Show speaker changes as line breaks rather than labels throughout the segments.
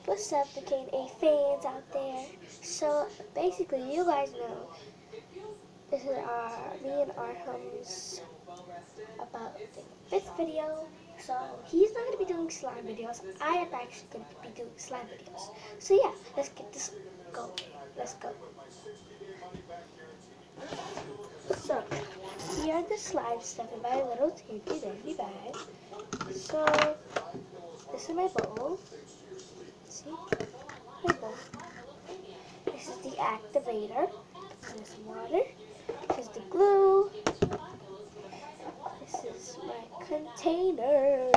What's up, the K&A fans out there? So basically, you guys know this is me and Arham's about the fifth video. So he's not gonna be doing slime videos. I am actually gonna be doing slime videos. So yeah, let's get this going. Let's go. So here are the slime stuff in my little handy dandy bag. So this is my bowl. See? My bowl. This is the activator. There's some water. This is the glue. This is my container.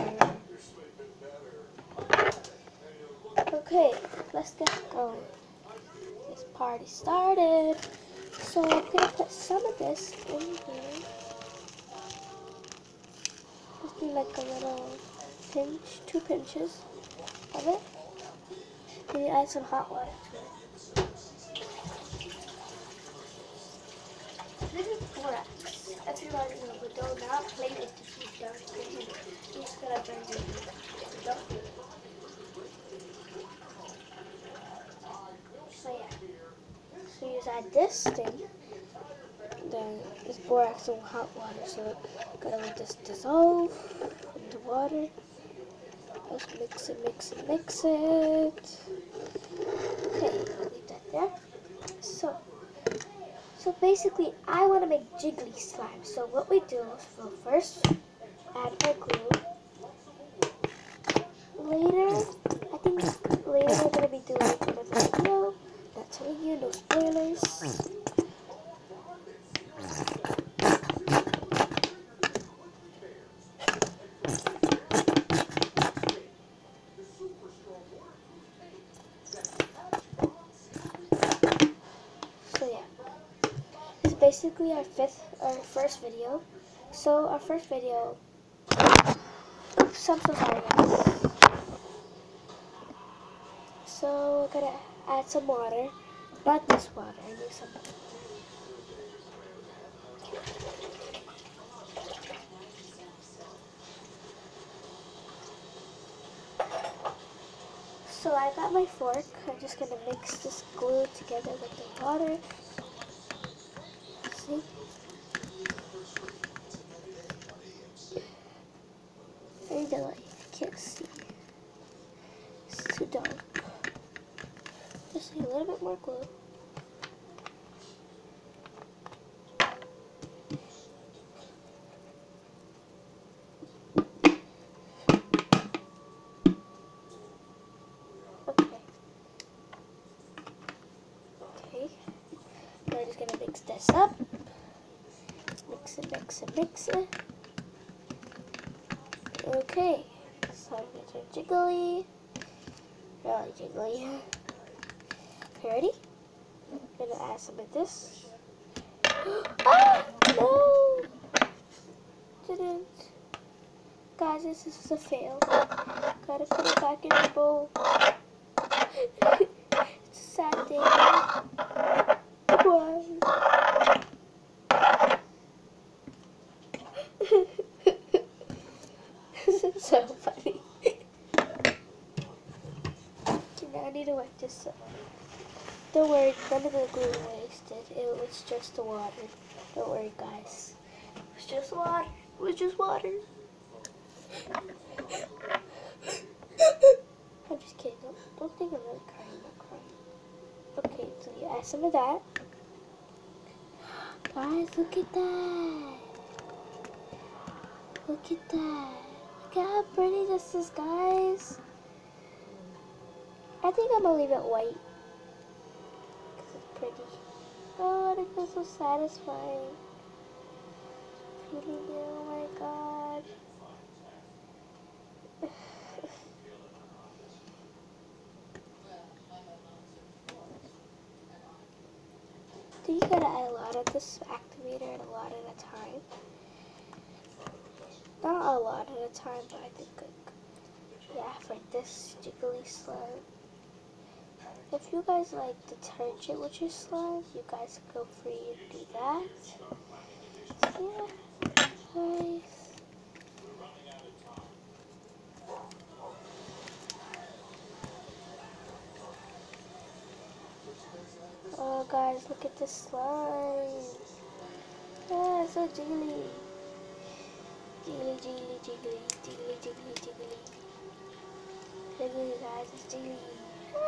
Okay, let's get going. This party started. So I'm gonna put some of this in here. Just do like a little pinch, 2 pinches of it. Then you add some hot water to it. This is borax. Everybody knows, but do not play with the food dark green. It's gonna burn you. Don't do it. So yeah. So you just add this thing. Then this borax and hot water. So gotta let this dissolve into water. Just mix it, mix it, mix it. Okay, leave that there. So basically, I want to make jiggly slime. So what we do is we'll first add our glue. Later, I think later we're going to be doing another video. Not telling you, no spoilers. So yeah, this is basically our first video. So our first video, oops, I'm so sorry guys. So we're gonna add some water, not this water, I need some. So I got my fork. I'm just gonna mix this glue together with the water. See? Very delicate. Can't see. It's too dark. Just need a little bit more glue. Okay. We're just gonna mix this up. Mix it, mix it, mix it. Okay. So I'm gonna turn jiggly. Really jiggly. Okay, ready? I'm gonna add some of this. Ah! No! Didn't. Guys, this is a fail. Gotta put it back in the bowl. It's a sad day. Why? This is so funny. Okay, now I need to wipe this up. Don't worry, none of the glue wasted. It was just the water. Don't worry, guys. It was just water. It was just water. I'm just kidding. Don't think I'm really crying. I'm not crying. Okay, so you add some of that. Guys, look at that. Look at that. Look at how pretty this is, guys. I think I'm gonna leave it white. Because it's pretty. Oh, it feels so satisfying. Feeling it, oh my god. You gotta add a lot of this activator and a lot at a time. Not a lot at a time, but I think like, yeah, for this jiggly slime. If you guys like detergent with your slime, you guys go free and do that. So yeah, guys. Okay. So I'm just gonna mix this up. Mix it, mix it, mix it. Okay, guys, look at this slime. Ah, it's so jiggly. Jiggly, jiggly, jiggly, jiggly, jiggly, jiggly. Look at it, guys, it's jiggly. Ah.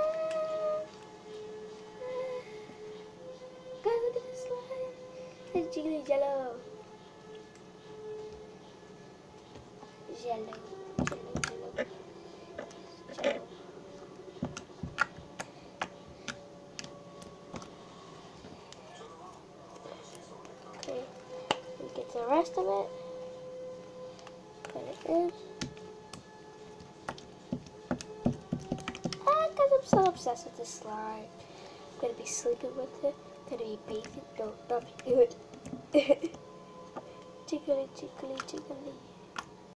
Guys, look at this slime. It's jiggly jello. Jello, jello, jello, jello. Okay, we get the rest of it. Put it in. Ah, because I'm so obsessed with this slime. I'm gonna be sleeping with it. I'm gonna be bathing. No, not be good. Jiggly, jiggly, jiggly.